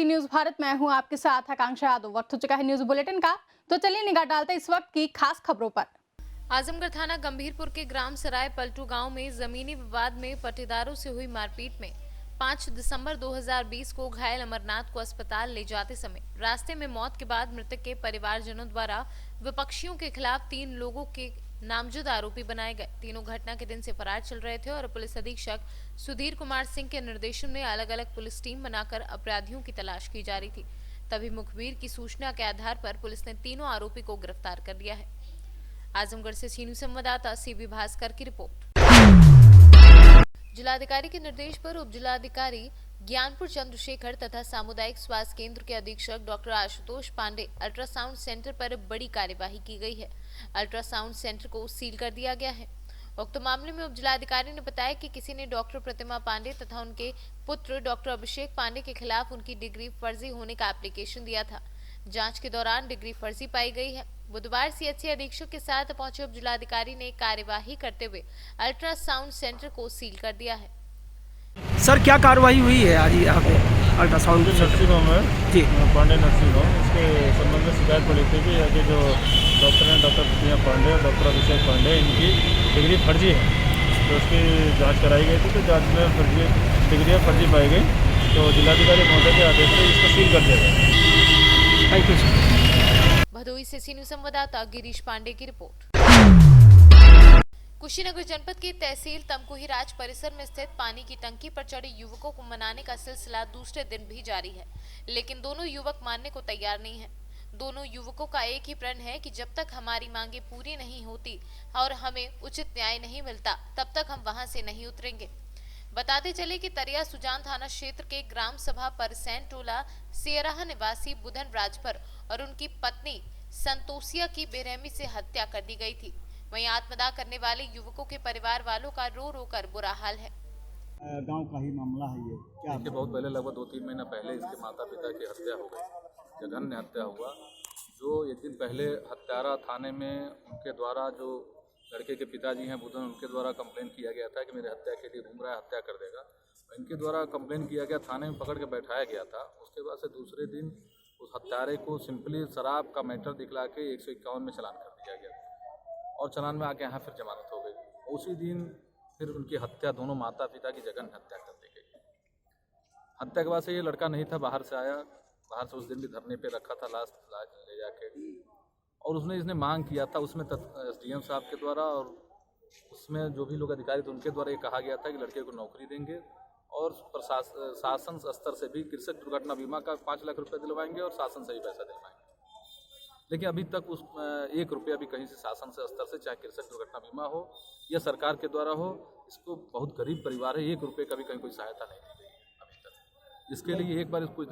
सी news Bharat में हूं आपके साथ आकांक्षा यादव। वक्त हो चुका है न्यूज बुलेटिन का, तो चलिए निगाह डालते हैं इस वक्त की खास खबरों पर। आजमगढ़ थाना गंभीरपुर के ग्राम सराय पलटू गांव में जमीनी विवाद में पट्टेदारों से हुई मारपीट में 5 दिसंबर 2020 को घायल अमरनाथ को अस्पताल ले जाते समय रास्ते में मौत के बाद मृतक के परिवारजनों द्वारा विपक्षियों के खिलाफ 3 लोगों के नामजद आरोपी बनाए गए। तीनों घटना के दिन से फरार चल रहे थे और पुलिस अधीक्षक सुधीर कुमार सिंह के निर्देशन में अलग अलग पुलिस टीम बनाकर अपराधियों की तलाश की जा रही थी। तभी मुखबिर की सूचना के आधार पर पुलिस ने तीनों आरोपी को गिरफ्तार कर लिया है। आजमगढ़ से सीनू संवाददाता सीबी भास्कर की रिपोर्ट। जिलाधिकारी के निर्देश पर उप जिलाधिकारी ज्ञानपुर चंद्रशेखर तथा सामुदायिक स्वास्थ्य केंद्र के अधीक्षक doctor Ashutosh Pandey ultrasound centre पर बड़ी कार्यवाही की गई है। अल्ट्रासाउंड सेंटर को सील कर दिया गया है। उक्त मामले में उप जिलाधिकारी ने बताया कि किसी ने डॉक्टर प्रतिमा पांडे तथा उनके पुत्र डॉक्टर अभिषेक पांडे के खिलाफ उनकी डिग्री फर्जी होने का एप्लीकेशन दिया था। जांच के दौरान डिग्री फर्जी पाई गई है। बुधवार सीएचसी अधीक्षक के साथ पहुंचे उप जिलाधिकारी ने कार्यवाही करते हुए अल्ट्रासाउंड सेंटर को सील कर दिया है। सर क्या कार्रवाई हुई है आज यहाँ पे अल्ट्रासाउंड नर्सिंग होम है जी पांडे नर्सिंग होम, इसके संबंध में शिकायत पड़ी थी कि आगे जो डॉक्टर हैं डॉक्टर प्रतिमा पांडे और डॉक्टर अभिषेक पांडे इनकी डिग्री फर्जी है, तो उसकी जांच कराई गई थी। तो जांच में फर्जी डिग्रियाँ फर्जी पाई गई, तो जिलाधिकारी महोदय के आदेश से इसको सील कर दिया गया। Thank you sir. भदोही से सीनू संवाददाता गिरीश पांडे की रिपोर्ट। कुशीनगर जनपद के तहसील तमकुही राज परिसर में स्थित पानी की टंकी पर चढ़े युवकों को मनाने का सिलसिला दूसरे दिन भी जारी है, लेकिन दोनों युवक मानने को तैयार नहीं हैं। दोनों युवकों का एक ही प्रण है कि जब तक हमारी मांगे पूरी नहीं होती और हमें उचित न्याय नहीं मिलता, तब तक हम वहां से नहीं उतरेंगे। बताते चले कि तरिया सुजान थाना क्षेत्र के ग्राम सभा परसैन टोला सियराहा निवासी बुधन राजभर और उनकी पत्नी संतोषिया की बेरहमी से हत्या कर दी गई थी। वहीं आत्मदाह करने वाले युवकों के परिवार वालों का रो रो कर बुरा हाल है। गांव का ही मामला है ये क्या? देखिए, बहुत पहले लगभग 2-3 महीना पहले इसके माता पिता की हत्या हो गई, जघन्य हत्या हुआ। जो एक दिन पहले हत्यारा थाने में उनके द्वारा जो लड़के के पिताजी हैं बुधन, उनके द्वारा कंप्लेन किया गया था कि मेरे हत्या के लिए घूम रहा है, हत्या कर देगा। इनके द्वारा कंप्लेन किया गया, थाने में पकड़ के बैठाया गया था। उसके बाद से दूसरे दिन उस हत्यारे को सिंपली शराब का मैटर दिखला के 151 में चालान कर दिया गया और चालान में आके यहाँ फिर जमानत हो गई। उसी दिन फिर उनकी हत्या, दोनों माता पिता की जघन्य हत्या कर दी गई। हत्या के बाद से ये लड़का नहीं था, बाहर से आया, बाहर से उस दिन भी धरने पे रखा था लाश ले जाके, और इसने मांग किया था उसमें एसडीएम साहब के द्वारा और उसमें जो भी लोग अधिकारी थे उनके द्वारा ये कहा गया था कि लड़के को नौकरी देंगे और शासन स्तर से भी कृषक दुर्घटना बीमा का 5 लाख रुपये दिलवाएंगे और शासन से भी पैसा दिलवाएंगे। लेकिन अभी तक उस 1 रुपया भी कहीं से शासन से स्तर से, चाहे कृषक दुर्घटना बीमा हो या सरकार के द्वारा हो, इसको बहुत गरीब परिवार है, 1 रुपये का भी कहीं कोई सहायता नहीं दी गई अभी तक। इसके लिए एक बार कुछ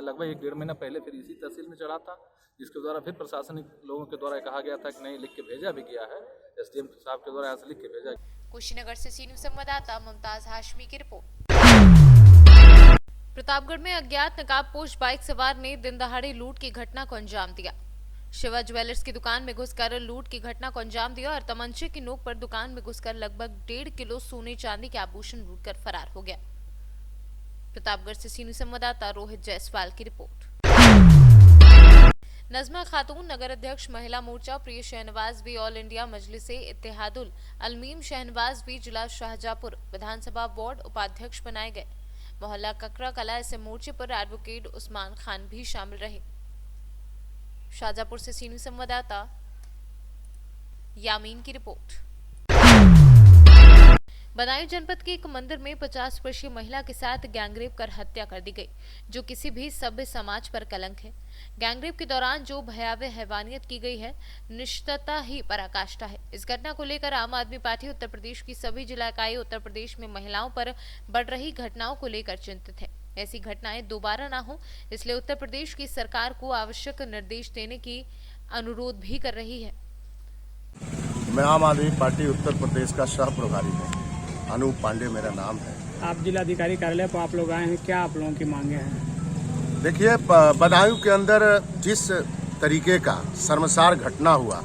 लगभग 1-1.5 महीना पहले फिर इसी तहसील में चढ़ा था, जिसके द्वारा फिर प्रशासनिक लोगों के द्वारा कहा गया था कि नहीं, लिख के भेजा भी गया है, एसडीएम साहब के द्वारा यहाँ से लिख के भेजा। कुशीनगर से सीनू संवाददाता मुमताज हाशमी की रिपोर्ट। प्रतापगढ़ में अज्ञात नकाबपोश बाइक सवार ने दिन दहाड़े लूट की घटना को अंजाम दिया। शिवा ज्वेलर्स की दुकान में घुसकर लूट की घटना को अंजाम दिया और तमंचे की नोक पर दुकान में घुसकर लगभग 1.5 किलो सोने चांदी के आभूषण लूटकर फरार हो गया। प्रतापगढ़ से सीनू संवाददाता रोहित जायसवाल की रिपोर्ट। नजमा खातून नगर अध्यक्ष महिला मोर्चा प्रिय Shahnawaz V all India Majlise Ittehadul अलमीम शहनवाज वी जिला शाहजहांपुर विधानसभा वार्ड उपाध्यक्ष बनाए गए। मोहल्ला ककरा कला ऐसे मोर्चे पर एडवोकेट उस्मान खान भी शामिल रहे। शाहजहांपुर से सीनू संवाददाता यामीन की रिपोर्ट। बदायूं जनपद के एक मंदिर में 50 वर्षीय महिला के साथ गैंगरेप कर हत्या कर दी गई, जो किसी भी सभ्य समाज पर कलंक है। गैंगरेप के दौरान जो भयावह हैवानियत की गई है, निश्चितता ही पराकाष्ठा है। इस घटना को लेकर आम आदमी पार्टी उत्तर प्रदेश की सभी जिला इकाई उत्तर प्रदेश में महिलाओं पर बढ़ रही घटनाओं को लेकर चिंतित है। ऐसी घटनाएं दोबारा ना हो, इसलिए उत्तर प्रदेश की सरकार को आवश्यक निर्देश देने की अनुरोध भी कर रही है। मैं आम आदमी पार्टी उत्तर प्रदेश का सह प्रभारी हूँ, अनूप पांडे मेरा नाम है। आप जिलाधिकारी कार्यालय पर आप लोग आए हैं, क्या आप लोगों की मांगे हैं? देखिए, बदायूं के अंदर जिस तरीके का शर्मसार घटना हुआ,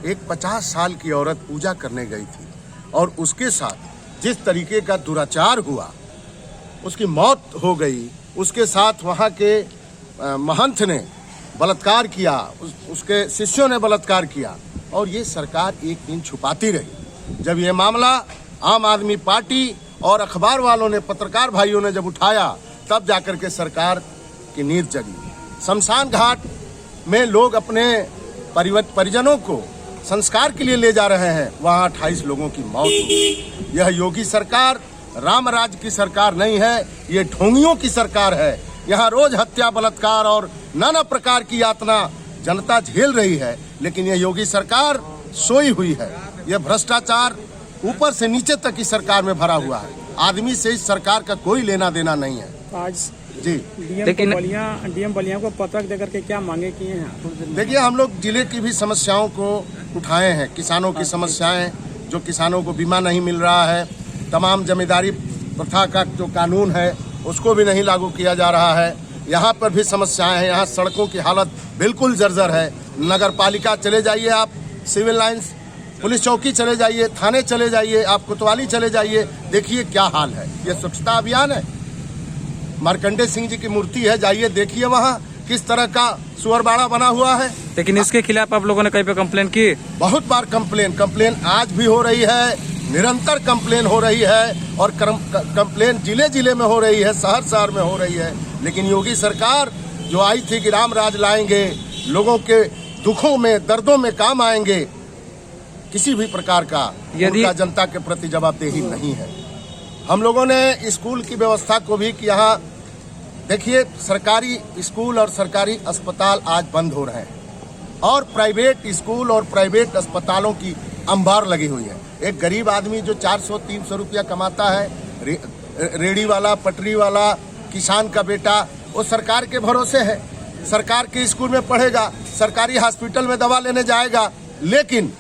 एक 50 साल की औरत पूजा करने गई थी और उसके साथ जिस तरीके का दुराचार हुआ, उसकी मौत हो गई, उसके साथ वहाँ के महंत ने बलात्कार किया, उसके शिष्यों ने बलात्कार किया और ये सरकार एक दिन छुपाती रही। जब ये मामला आम आदमी पार्टी और अखबार वालों ने, पत्रकार भाइयों ने जब उठाया, तब जाकर के सरकार की नींद जगी। शमशान घाट में लोग अपने परिजनों को संस्कार के लिए ले जा रहे हैं, वहाँ 28 लोगों की मौत हुई। यह योगी सरकार राम राज्य की सरकार नहीं है, ये ढोंगियों की सरकार है। यहाँ रोज हत्या, बलात्कार और नाना प्रकार की यातना जनता झेल रही है, लेकिन यह योगी सरकार सोई हुई है। यह भ्रष्टाचार ऊपर से नीचे तक की सरकार में भरा हुआ है। आदमी से इस सरकार का कोई लेना देना नहीं है। आज जी डीएम बलिया को पत्रक देकर के क्या मांगे किए हैं? देखिए, हम लोग जिले की भी समस्याओं को उठाए हैं। किसानों की समस्याएं, जो किसानों को बीमा नहीं मिल रहा है, तमाम जमींदारी प्रथा का जो कानून है उसको भी नहीं लागू किया जा रहा है। यहाँ पर भी समस्याएं हैं। यहाँ सड़कों की हालत बिल्कुल जर्जर है। नगर पालिका चले जाइए, आप सिविल लाइंस, पुलिस चौकी चले जाइए, थाने चले जाइए, आप कोतवाली चले जाइए, देखिए क्या हाल है। ये स्वच्छता अभियान है, मार्कंडे सिंह जी की मूर्ति है, जाइए देखिए वहाँ किस तरह का सुअरबाड़ा बना हुआ है। लेकिन इसके खिलाफ आप लोगों ने कहीं पे कंप्लेन की? बहुत बार कंप्लेन आज भी हो रही है, निरंतर कंप्लेन हो रही है और कंप्लेन जिले जिले में हो रही है, शहर शहर में हो रही है। लेकिन योगी सरकार जो आई थी कि राम राज लाएंगे, लोगों के दुखों में, दर्दों में काम आएंगे, किसी भी प्रकार का उनका जनता के प्रति जवाबदेही नहीं है। हम लोगों ने स्कूल की व्यवस्था को भी किया। यहाँ देखिए, सरकारी स्कूल और सरकारी अस्पताल आज बंद हो रहे हैं और प्राइवेट स्कूल और प्राइवेट अस्पतालों की अंबार लगी हुई है। एक गरीब आदमी जो 400-300 रुपया कमाता है, रेडी वाला, पटरी वाला, किसान का बेटा, वो सरकार के भरोसे है। सरकार के स्कूल में पढ़ेगा, सरकारी हॉस्पिटल में दवा लेने जाएगा। लेकिन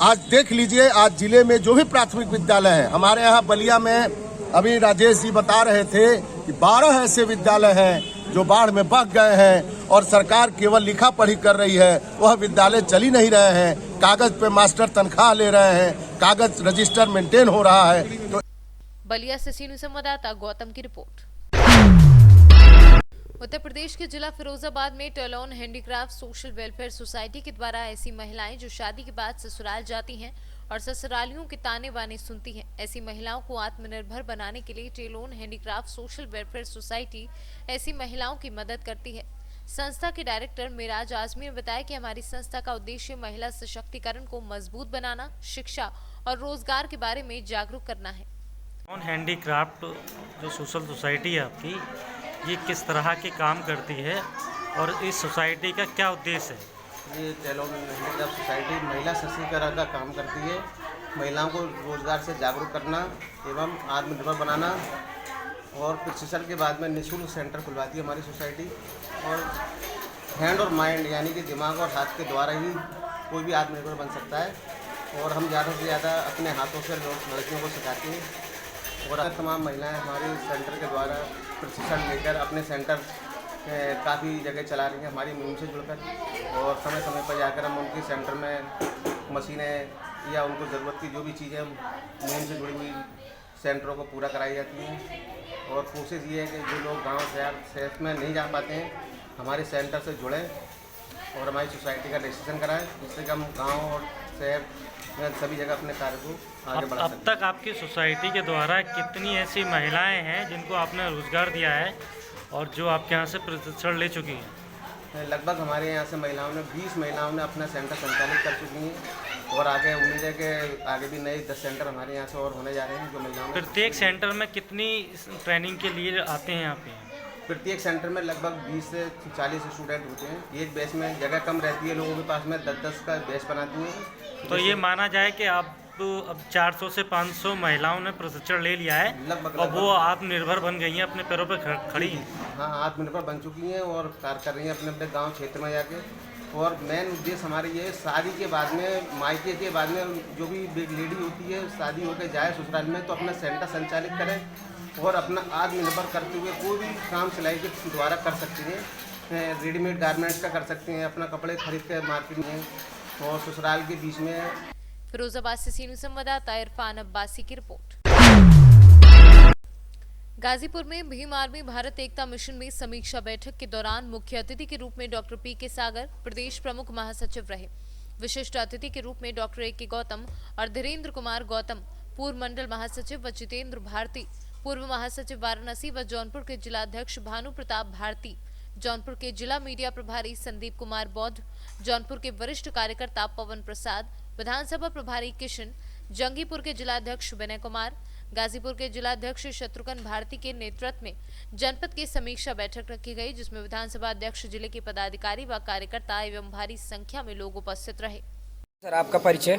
आज देख लीजिए, आज जिले में जो भी प्राथमिक विद्यालय है, हमारे यहाँ बलिया में अभी राजेश जी बता रहे थे कि 12 ऐसे विद्यालय हैं जो बाढ़ में बह गए हैं और सरकार केवल लिखा पढ़ी कर रही है। वह विद्यालय चल ही नहीं रहे हैं। कागज पे मास्टर तनख्वाह ले रहे हैं, कागज रजिस्टर मेंटेन हो रहा है। तो बलिया से सीनियर संवाददाता गौतम की रिपोर्ट। उत्तर प्रदेश के जिला फिरोजाबाद में टेलोन हैंडीक्राफ्ट सोशल वेलफेयर सोसाइटी के द्वारा ऐसी महिलाएं जो शादी के बाद ससुराल जाती हैं और ससुरालियों के ताने बाने सुनती हैं, ऐसी महिलाओं को आत्मनिर्भर बनाने के लिए टेलोन हैंडीक्राफ्ट सोशल वेलफेयर सोसाइटी ऐसी महिलाओं की मदद करती है। संस्था के डायरेक्टर मिराज आजमी ने बताया कि हमारी संस्था का उद्देश्य महिला सशक्तिकरण को मजबूत बनाना, शिक्षा और रोजगार के बारे में जागरूक करना है। टेलोन हैंडीक्राफ्ट जो सोशल सोसाइटी है आपकी, ये किस तरह के काम करती है और इस सोसाइटी का क्या उद्देश्य है? ये टेलोन हैंडीक्राफ्ट सोसाइटी महिला सशक्तिकरण का काम करती है। महिलाओं को रोजगार से जागरूक करना एवं आत्मनिर्भर बनाना और प्रशिक्षण के बाद में निःशुल्क सेंटर खुलवाती है हमारी सोसाइटी। और हैंड और माइंड यानी कि दिमाग और हाथ के द्वारा ही कोई भी आत्मनिर्भर बन सकता है। और हम ज़्यादा से ज़्यादा अपने हाथों से लड़कियों को सिखाते हैं और तमाम महिलाएं हमारे सेंटर के द्वारा प्रशिक्षण लेकर अपने सेंटर काफ़ी जगह चला रही हैं हमारी मुहिम से जुड़कर। और समय समय पर जाकर हम उनके सेंटर में मशीनें या उनको ज़रूरत की जो भी चीज़ें मुहिम से जुड़ी हुई सेंटरों को पूरा कराई जाती हैं। और कोशिश ये है कि जो लोग गांव शहर में नहीं जा पाते हैं, हमारे सेंटर से जुड़ें और हमारी सोसाइटी का रजिस्ट्रेशन कराएं, जिससे कि हम गाँव और शहर में सभी जगह अपने कार्य को आगे बढ़ा सकते हैं। अब तक आपकी सोसाइटी के द्वारा कितनी ऐसी महिलाएं हैं जिनको आपने रोजगार दिया है और जो आपके यहाँ से प्रशिक्षण ले चुकी हैं? लगभग हमारे यहाँ से महिलाओं ने 20 महिलाओं ने अपना सेंटर संचालित कर चुकी हैं और आगे उम्मीद है कि आगे भी नए 10 सेंटर हमारे यहाँ से और होने जा रहे हैं। जो महिलाओं प्रत्येक सेंटर में कितनी ट्रेनिंग के लिए आते हैं यहाँ पे? प्रत्येक सेंटर में लगभग 20 से 40 स्टूडेंट होते हैं। एक बैच में जगह कम रहती है, लोगों के पास में 10-10 का बैच बनाती हैं। तो ये माना जाए कि आप अब 400 से 500 महिलाओं ने प्रशिक्षण ले लिया है लगभग और वो आत्मनिर्भर बन गई हैं, अपने पैरों पर खड़ी हैं। हाँ, आत्मनिर्भर बन चुकी हैं और कार्य कर रही हैं अपने अपने गांव क्षेत्र में जाके। और मेन उद्देश्य हमारी ये शादी के बाद में, मायके के बाद में जो भी लेडी होती है शादी होकर जाए ससुराल में, तो अपना सेंटर संचालित करें और अपना आत्मनिर्भर करते हुए कोई भी काम सिलाई के द्वारा कर सकती हैं। रेडीमेड गारमेंट्स का कर सकते हैं, अपना कपड़े खरीद कर मार्केट में और ससुराल के बीच में। फिरोजाबाद से सीनियर संवाददाता इरफान अब्बासी की रिपोर्ट। गाजीपुर में भीम आर्मी भारत एकता मिशन में समीक्षा बैठक के दौरान मुख्य अतिथि के रूप में डॉक्टर पी.के. सागर प्रदेश प्रमुख महासचिव रहे। विशिष्ट अतिथि के रूप में डॉक्टर ए.के. गौतम और धीरेन्द्र कुमार गौतम पूर्व मंडल महासचिव व जितेंद्र भारती पूर्व महासचिव वाराणसी व जौनपुर के जिलाध्यक्ष भानु प्रताप भारती, जौनपुर के जिला मीडिया प्रभारी संदीप कुमार बौद्ध, जौनपुर के वरिष्ठ कार्यकर्ता पवन प्रसाद, विधानसभा प्रभारी किशन, जंगीपुर के जिलाध्यक्ष विनय कुमार, गाजीपुर के जिलाध्यक्ष शत्रुघ्न भारती के नेतृत्व में जनपद की समीक्षा बैठक रखी गई, जिसमें विधानसभा अध्यक्ष, जिले के पदाधिकारी व कार्यकर्ता एवं भारी संख्या में लोग उपस्थित रहे। सर आपका परिचय?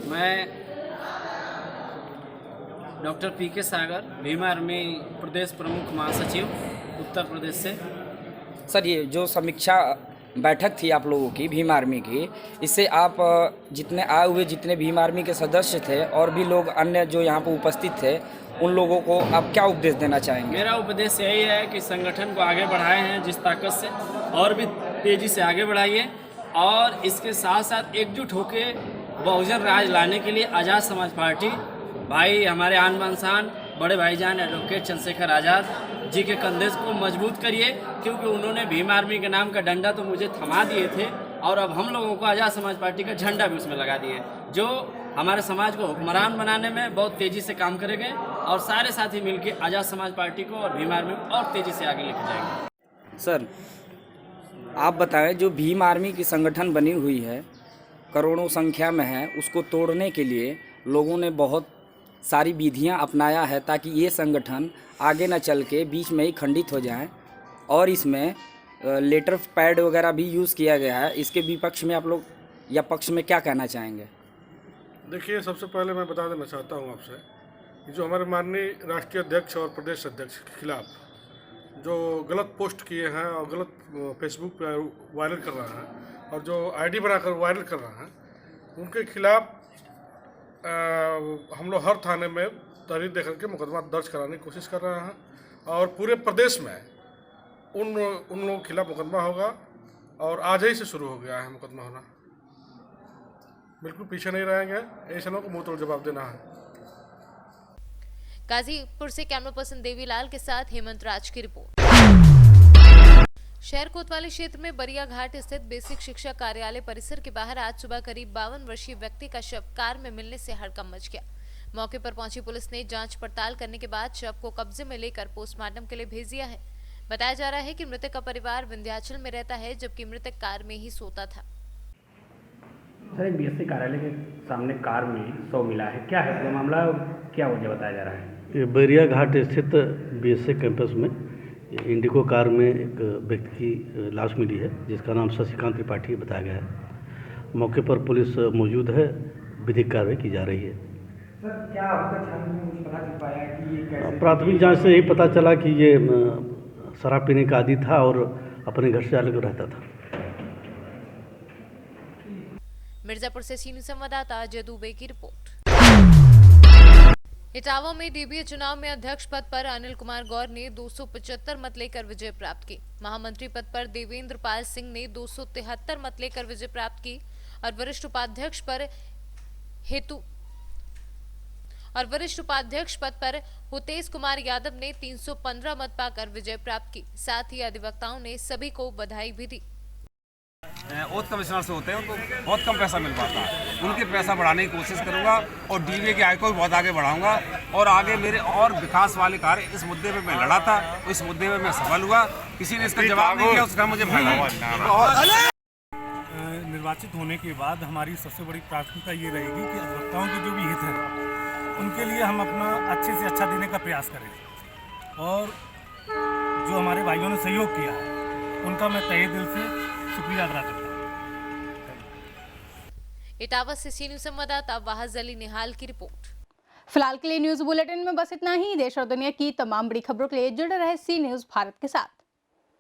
मैं डॉक्टर पी.के. सागर, भीम आर्मी प्रदेश प्रमुख महासचिव, उत्तर प्रदेश से। सर ये जो समीक्षा बैठक थी आप लोगों की भीम आर्मी की, इससे आप जितने आए हुए जितने भीम आर्मी के सदस्य थे और भी लोग अन्य जो यहाँ पर उपस्थित थे, उन लोगों को आप क्या उपदेश देना चाहेंगे? मेरा उपदेश यही है कि संगठन को आगे बढ़ाए हैं जिस ताकत से, और भी तेजी से आगे बढ़ाइए, और इसके साथ साथ एकजुट होकर बहुजन राज लाने के लिए आज़ाद समाज पार्टी, भाई हमारे आन बान शान बड़े भाईजान एडवोकेट चंद्रशेखर आज़ाद जी के कंधे को मजबूत करिए, क्योंकि उन्होंने भीम आर्मी के नाम का डंडा तो मुझे थमा दिए थे, और अब हम लोगों को आज़ाद समाज पार्टी का झंडा भी उसमें लगा दिए, जो हमारे समाज को हुक्मरान बनाने में बहुत तेज़ी से काम करेंगे, और सारे साथी मिलकर आज़ाद समाज पार्टी को और भीम आर्मी को और तेज़ी से आगे लेके जाएंगे। सर आप बताएं, जो भीम आर्मी की संगठन बनी हुई है, करोड़ों संख्या में है, उसको तोड़ने के लिए लोगों ने बहुत सारी विधियां अपनाया है ताकि ये संगठन आगे न चल के बीच में ही खंडित हो जाए, और इसमें लेटर पैड वगैरह भी यूज़ किया गया है। इसके विपक्ष में आप लोग या पक्ष में क्या कहना चाहेंगे? देखिए, सबसे पहले मैं बता देना चाहता हूं आपसे कि जो हमारे माननीय राष्ट्रीय अध्यक्ष और प्रदेश अध्यक्ष के खिलाफ जो गलत पोस्ट किए हैं और गलत फेसबुक पर वायरल कर रहा है और जो आईडी बनाकर वायरल कर रहा है, उनके खिलाफ हम लोग हर थाने में तहरीर दे करके मुकदमा दर्ज कराने की कोशिश कर रहे हैं, और पूरे प्रदेश में उन लोगों के खिलाफ मुकदमा होगा, और आज ही से शुरू हो गया है मुकदमा होना। बिल्कुल पीछे नहीं रहेंगे, ऐसे लोगों को मुंह तोड़ जवाब देना है। गाजीपुर से कैमरा पर्सन देवीलाल के साथ हेमंत राज की रिपोर्ट। शहर कोतवाली क्षेत्र में बरिया घाट स्थित बेसिक शिक्षा कार्यालय परिसर के बाहर आज सुबह करीब 52 वर्षीय व्यक्ति का शव कार में मिलने से हड़कंप मच गया। मौके पर पहुंची पुलिस ने जांच पड़ताल करने के बाद शव को कब्जे में लेकर पोस्टमार्टम के लिए भेज दिया है। बताया जा रहा है कि मृतक का परिवार विंध्याचल में रहता है, जबकि मृतक कार में ही सोता था। सर, एक बीएससी कार्यालय के सामने कार में शव मिला है, क्या है पूरा मामला, क्या वजह बताया जा रहा है? ये बैरिया घाट स्थित बीएससी कैंपस में इंडिको कार में एक व्यक्ति की लाश मिली है, जिसका नाम शशिकांत त्रिपाठी बताया गया है। मौके पर पुलिस मौजूद है, विधिक कार्रवाई की जा रही है। सर, क्या अब तक छानबीन में कुछ पता चल पाया कि ये कैसे? प्राथमिक जांच से यही पता चला कि ये शराब पीने का आदी था और अपने घर से अलग रहता था। मिर्जापुर से सीनियर संवाददाता अजय दुबे की रिपोर्ट। इटावा में डीबीए चुनाव में अध्यक्ष पद पर अनिल कुमार गौर ने 275 मत लेकर विजय प्राप्त की। महामंत्री पद पर देवेंद्र पाल सिंह ने 273 मत लेकर विजय प्राप्त की, और वरिष्ठ उपाध्यक्ष पद पर हुतेश कुमार यादव ने 315 मत पाकर विजय प्राप्त की। साथ ही अधिवक्ताओं ने सभी को बधाई भी दी। ओथ कमिश्नर से होते हैं, उनको बहुत कम पैसा मिल पाता है, उनके पैसा बढ़ाने की कोशिश करूंगा, और डीबीए की आय को भी बहुत आगे बढ़ाऊंगा, और आगे मेरे और विकास वाले कार्य, इस मुद्दे पे मैं लड़ा था, इस मुद्दे में मैं सफल हुआ, किसी ने इसका जवाब नहीं दिया, उसका मुझे फायदा हुआ। निर्वाचित होने के बाद हमारी सबसे बड़ी प्राथमिकता ये रहेगी कि अधिवक्ताओं के जो भी हित है उनके लिए हम अपना अच्छे से अच्छा देने का प्रयास करें, और जो हमारे भाइयों ने सहयोग किया है उनका मैं तहे दिल से शुक्रिया अदा करता हूं। इटावा से सीनियर संवाददाता वाहज अली निहाल की रिपोर्ट। फिलहाल के लिए न्यूज बुलेटिन में बस इतना ही। देश और दुनिया की तमाम बड़ी खबरों के लिए जुड़े रहे सी न्यूज भारत के साथ।